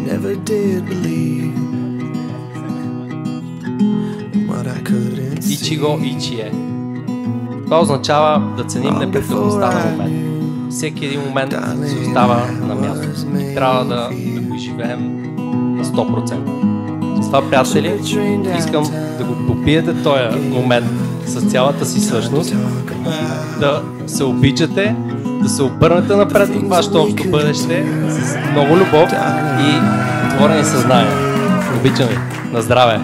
Never did believe what I couldn't see. Ичиго Ичие. Това означава да ценим непрекъснатостта на момент. Всеки един момент се остава на място. И трябва да го изживеем на 100%. С това, приятели, искам да го попиете този момент с цялата си същност, да се обичате, да се обърнете напред от вашето общо бъдеще с много любов и отворени съзнания. Обичам ви. На здраве!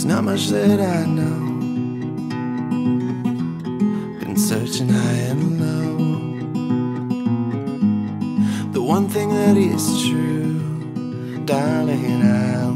Not much that I know. Been searching high and low. The one thing that is true, darling, I